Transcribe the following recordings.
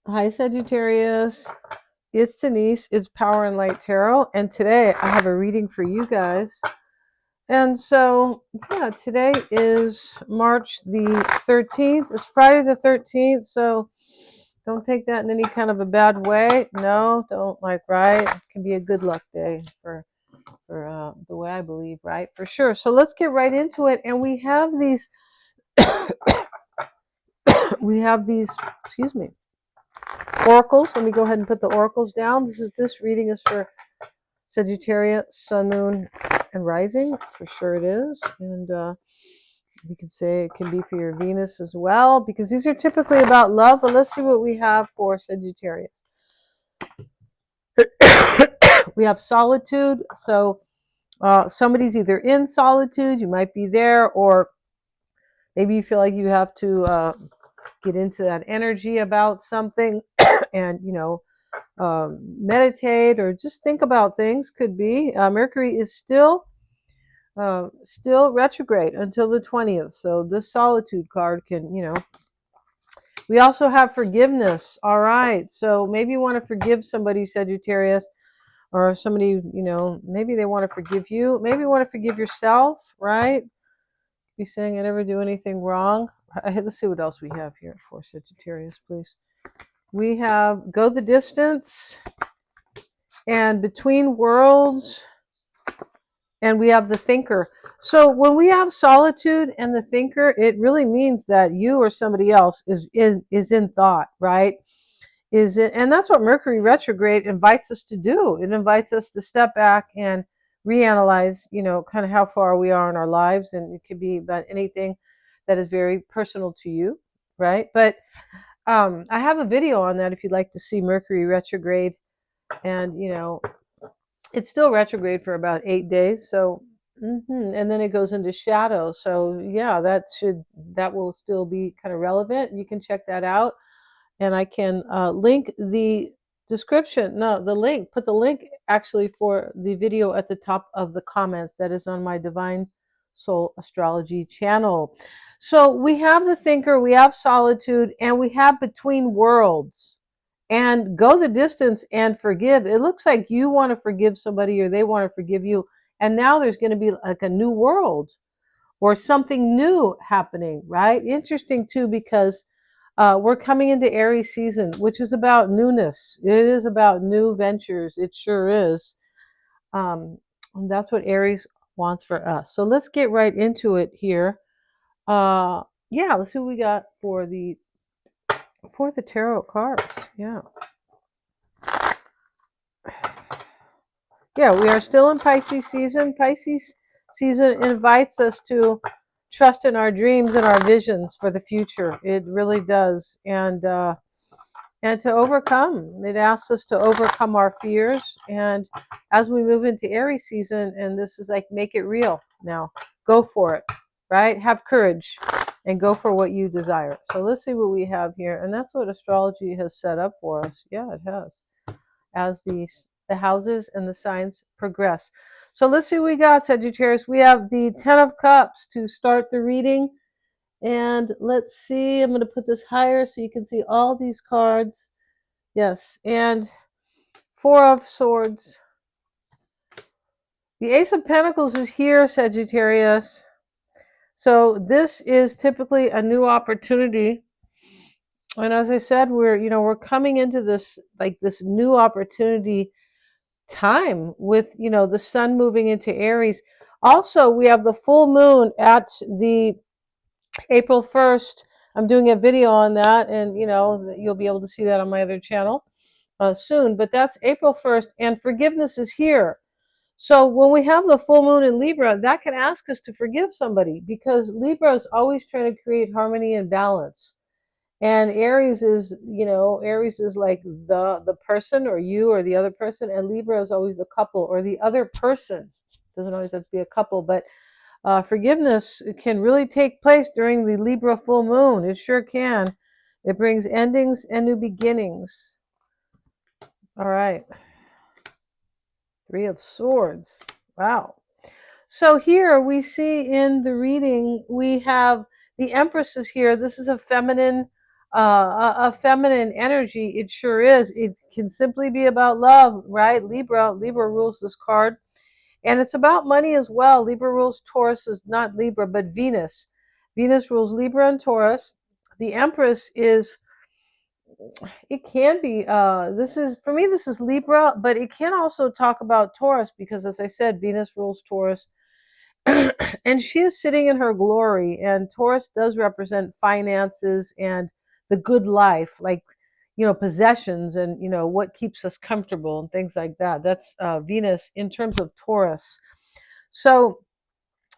Hi, Sagittarius. It's Denise. It's Power and Light Tarot. And today I have a reading for you guys. And so, yeah, today is March the 13th. It's Friday the 13th. So don't take that in any kind of a bad way. No, don't right? It can be a good luck day for the way I believe, right? For sure. So let's get right into it. And we have these, excuse me, oracles. Let me go ahead and put the oracles down. This reading is for Sagittarius, Sun, Moon, and Rising. For sure it is. And you can say it can be for your Venus as well, because these are typically about love. But let's see what we have for Sagittarius. We have solitude. So somebody's either in solitude, you might be there, or maybe you feel like you have to get into that energy about something and, meditate or just think about things. Could be Mercury is still retrograde until the 20th. So this solitude card can, we also have forgiveness. All right. So maybe you want to forgive somebody, Sagittarius, or somebody, maybe they want to forgive you. Maybe you want to forgive yourself, right? Be saying I never do anything wrong. Let's see what else we have here for Sagittarius, please. We have go the distance and between worlds, and we have the thinker. So when we have solitude and the thinker, it really means that you or somebody else is in thought, right? And that's what Mercury retrograde invites us to do. It invites us to step back and reanalyze, kind of how far we are in our lives, and it could be about anything that is very personal to you, right? But I have a video on that if you'd like to see Mercury retrograde, and it's still retrograde for about 8 days. So, and then it goes into shadow. So yeah, that will still be kind of relevant. You can check that out, and I can link the description. No, the link. Put the link actually for the video at the top of the comments. That is on my Divine Soul Astrology channel. So we have the thinker, we have solitude, and we have between worlds. And go the distance and forgive. It looks like you want to forgive somebody or they want to forgive you. And now there's going to be like a new world or something new happening, right? Interesting too, because we're coming into Aries season, which is about newness. It is about new ventures. It sure is. And that's what Aries wants for us. So let's get right into it here. Yeah, let's see what we got for the tarot cards. Yeah. Yeah, we are still in Pisces season. Pisces season invites us to trust in our dreams and our visions for the future. It really does. And to overcome. It asks us to overcome our fears. And as we move into Aries season, and this is like make it real now. Go for it, right? Have courage and go for what you desire. So let's see what we have here. And that's what astrology has set up for us. Yeah, it has. As the houses and the signs progress. So let's see what we got, Sagittarius. We have the Ten of Cups to start the reading. And let's see, I'm going to put this higher so you can see all these cards. Yes, and Four of Swords. The Ace of Pentacles is here, Sagittarius. So this is typically a new opportunity. And as I said, we're coming into this new opportunity time with the sun moving into Aries. Also, we have the full moon at the April 1st. I'm doing a video on that, and you'll be able to see that on my other channel soon. But that's April 1st, and forgiveness is here. So when we have the full moon in Libra, that can ask us to forgive somebody, because Libra is always trying to create harmony and balance. And Aries is like the person, or you or the other person, and Libra is always the couple or the other person. Doesn't always have to be a couple, but forgiveness can really take place during the Libra full moon. It sure can. It brings endings and new beginnings. All right. Three of Swords. Wow. So here we see in the reading, we have the Empress is here. This is a feminine a feminine energy. It sure is. It can simply be about love, right? Libra rules this card. And it's about money as well. Libra rules Taurus, is not Libra, but Venus. Venus rules Libra and Taurus. The Empress is, it can be, this is, for me, this is Libra, but it can also talk about Taurus because, as I said, Venus rules Taurus. And she is sitting in her glory. And Taurus does represent finances and the good life, like, possessions and, what keeps us comfortable and things like that. That's Venus in terms of Taurus. So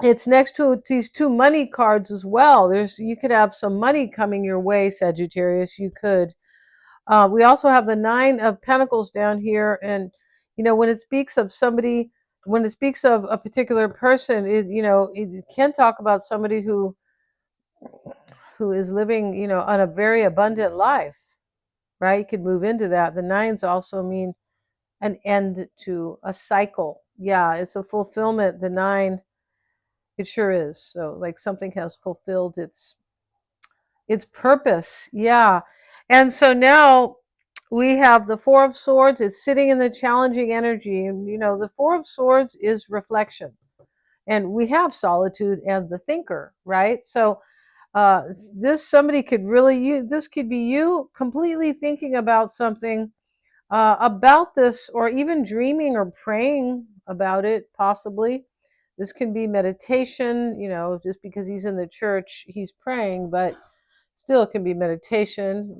it's next to these two money cards as well. You could have some money coming your way, Sagittarius. You could. We also have the Nine of Pentacles down here, and when it speaks of somebody, when it speaks of a particular person, it can talk about somebody who is living, on a very abundant life, right? You could move into that. The nines also mean an end to a cycle. Yeah, it's a fulfillment. The nine, it sure is. So, like, something has fulfilled its purpose. Yeah. And so now we have the Four of Swords. It's sitting in the challenging energy. And, the Four of Swords is reflection. And we have solitude and the thinker, right? So somebody could really, this could be you completely thinking about something, about this, or even dreaming or praying about it, possibly. This can be meditation, just because he's in the church, he's praying, but still it can be meditation.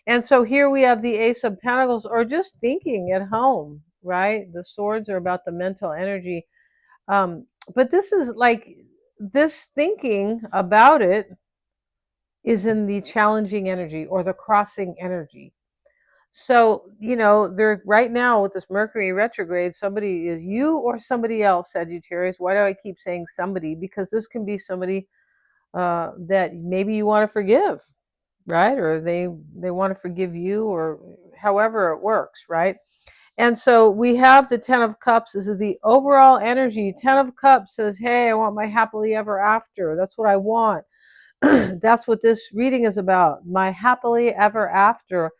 And so here we have the Ace of Pentacles, or just thinking at home, right? The swords are about the mental energy. But this is like, this thinking about it is in the challenging energy or the crossing energy. So, they're right now with this Mercury retrograde, somebody is you or somebody else, Sagittarius. Why do I keep saying somebody? Because this can be somebody that maybe you want to forgive, right? Or they want to forgive you, or however it works, right? And so we have the Ten of Cups. This is the overall energy. Ten of Cups says, hey, I want my happily ever after. That's what I want. That's what this reading is about. My happily ever after.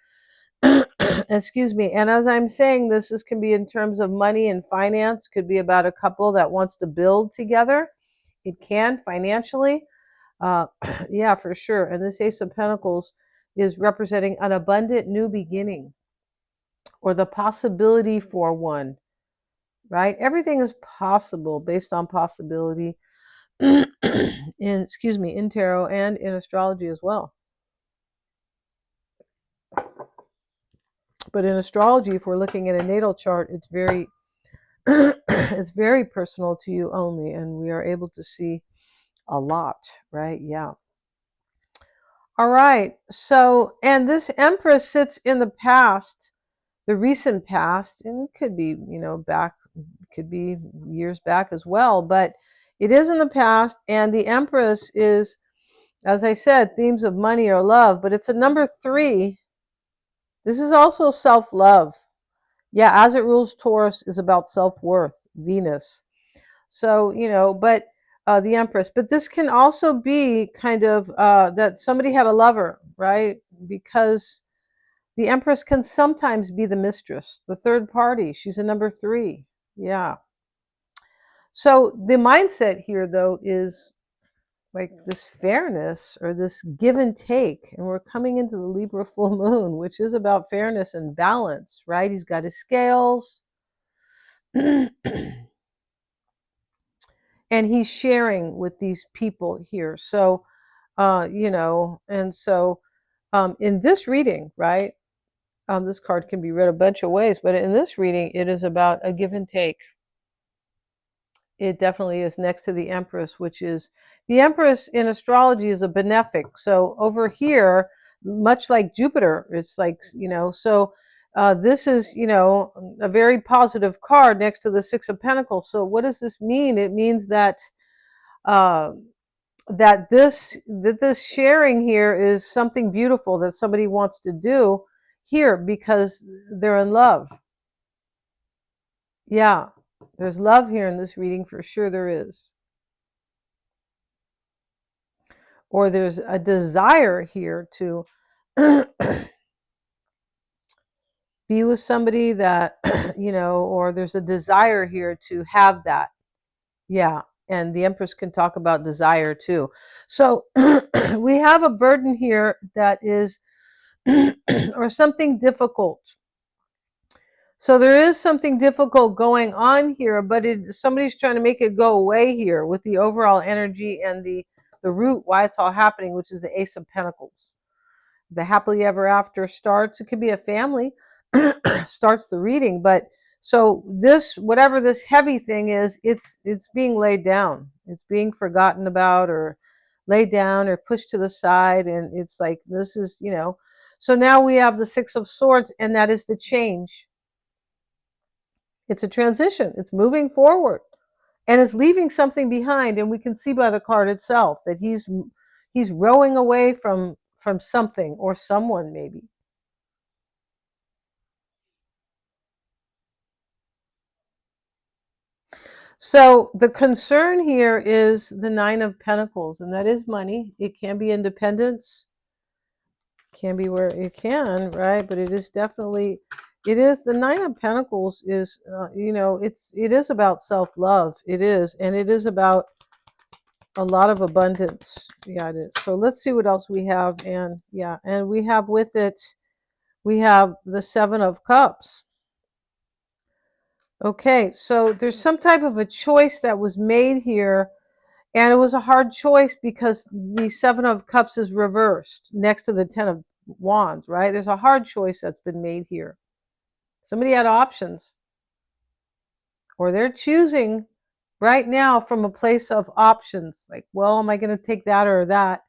Excuse me. And as I'm saying this can be in terms of money and finance. Could be about a couple that wants to build together. It can financially. Yeah, for sure. And this Ace of Pentacles is representing an abundant new beginning, or the possibility for one, right? Everything is possible based on possibility in, in tarot and in astrology as well. But in astrology, if we're looking at a natal chart, it's very it's very personal to you only, and we are able to see a lot, right? Yeah. All right. So, and this Empress sits in the past, the recent past, and it could be, back, could be years back as well, but it is in the past. And the Empress is, as I said, themes of money or love, but it's a number 3. This is also self-love. Yeah, as it rules Taurus is about self-worth, Venus. So, but the Empress. But this can also be kind of that somebody had a lover, right? Because the Empress can sometimes be the mistress, the third party. She's a number 3. Yeah. So the mindset here, though, is like this fairness, or this give and take. And we're coming into the Libra full moon, which is about fairness and balance, right? He's got his scales. And he's sharing with these people here. So, and so in this reading, right? This card can be read a bunch of ways, but in this reading, it is about a give and take. It definitely is next to the Empress, which is, the Empress in astrology is a benefic. So over here, much like Jupiter, it's like, so this is, a very positive card next to the Six of Pentacles. So what does this mean? It means that this sharing here is something beautiful that somebody wants to do here because they're in love. Yeah, there's love here in this reading, for sure there is. Or there's a desire here to be with somebody that, or there's a desire here to have that. Yeah. And the Empress can talk about desire too. So we have a burden here that is, or something difficult. So there is something difficult going on here, but somebody's trying to make it go away here with the overall energy and the root why it's all happening, which is the Ace of Pentacles. The happily ever after starts. It could be a family starts the reading, but so this, whatever this heavy thing is, it's being laid down. It's being forgotten about or laid down or pushed to the side, and it's like this is, So now we have the Six of Swords, and that is the change. It's a transition. It's moving forward, and it's leaving something behind. And we can see by the card itself that he's rowing away from something or someone, maybe. So the concern here is the Nine of Pentacles, and that is money. It can be independence, can be where it can, right? But it is definitely, it is the Nine of Pentacles is, it is about self-love. It is, and it is about a lot of abundance. Yeah, it is. So let's see what else we have, and yeah, and we have with it, we have the Seven of Cups. Okay, so there's some type of a choice that was made here. And it was a hard choice because the Seven of Cups is reversed next to the Ten of Wands, right? There's a hard choice that's been made here. Somebody had options, or they're choosing right now from a place of options. Like, well, am I going to take that or that?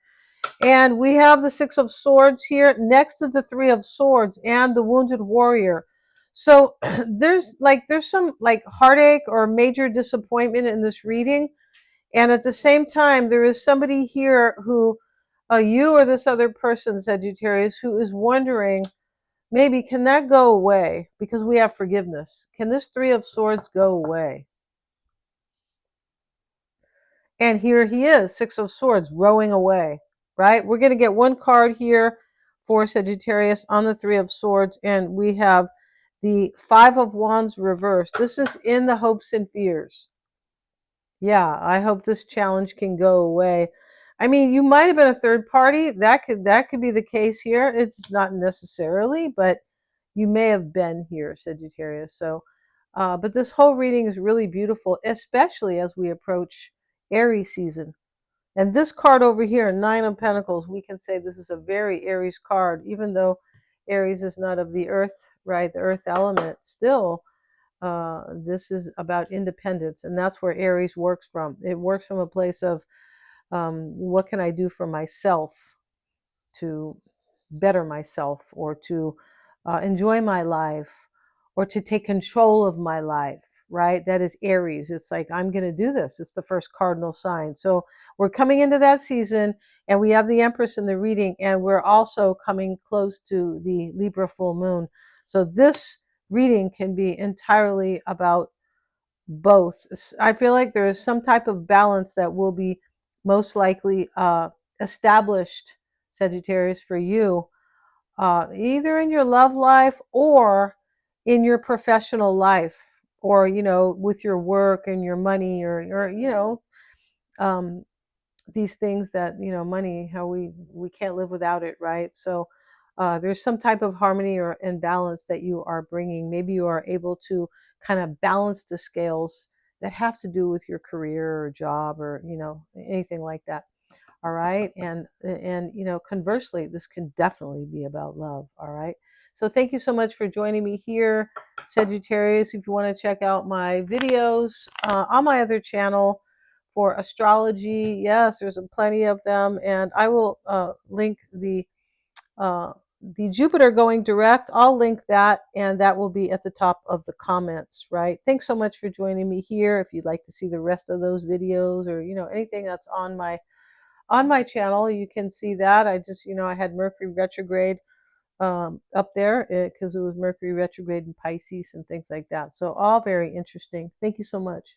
And we have the Six of Swords here next to the Three of Swords and the Wounded Warrior. So there's some like heartache or major disappointment in this reading. And at the same time, there is somebody here who, you or this other person, Sagittarius, who is wondering, maybe, can that go away? Because we have forgiveness. Can this Three of Swords go away? And here he is, Six of Swords, rowing away, right? We're going to get one card here for Sagittarius on the Three of Swords, and we have the Five of Wands reversed. This is in the hopes and fears. Yeah, I hope this challenge can go away. I mean, you might have been a third party. That could be the case here. It's not necessarily, but you may have been here, Sagittarius. So, but this whole reading is really beautiful, especially as we approach Aries season. And this card over here, Nine of Pentacles, we can say this is a very Aries card, even though Aries is not of the earth, right? The earth element. Still, this is about independence, and that's where Aries works from. It works from a place of what can I do for myself to better myself, or to enjoy my life, or to take control of my life, right? That is Aries. It's like, I'm going to do this. It's the first cardinal sign. So we're coming into that season, and we have the Empress in the reading, and we're also coming close to the Libra full moon. So this reading can be entirely about both. I feel like there is some type of balance that will be most likely established, Sagittarius, for you, either in your love life or in your professional life, or with your work and your money, or um, these things that money, how we can't live without it, right? So there's some type of harmony or imbalance that you are bringing. Maybe you are able to kind of balance the scales that have to do with your career or job, or anything like that. All right. And conversely, this can definitely be about love. All right. So thank you so much for joining me here, Sagittarius. If you want to check out my videos on my other channel for astrology, yes, there's plenty of them, and I will link the Jupiter going direct. I'll link that, and that will be at the top of the comments, right? Thanks so much for joining me here. If you'd like to see the rest of those videos, or anything that's on my channel, you can see that. I just I had Mercury retrograde up there because it was Mercury retrograde in Pisces and things like that. So all very interesting. Thank you so much.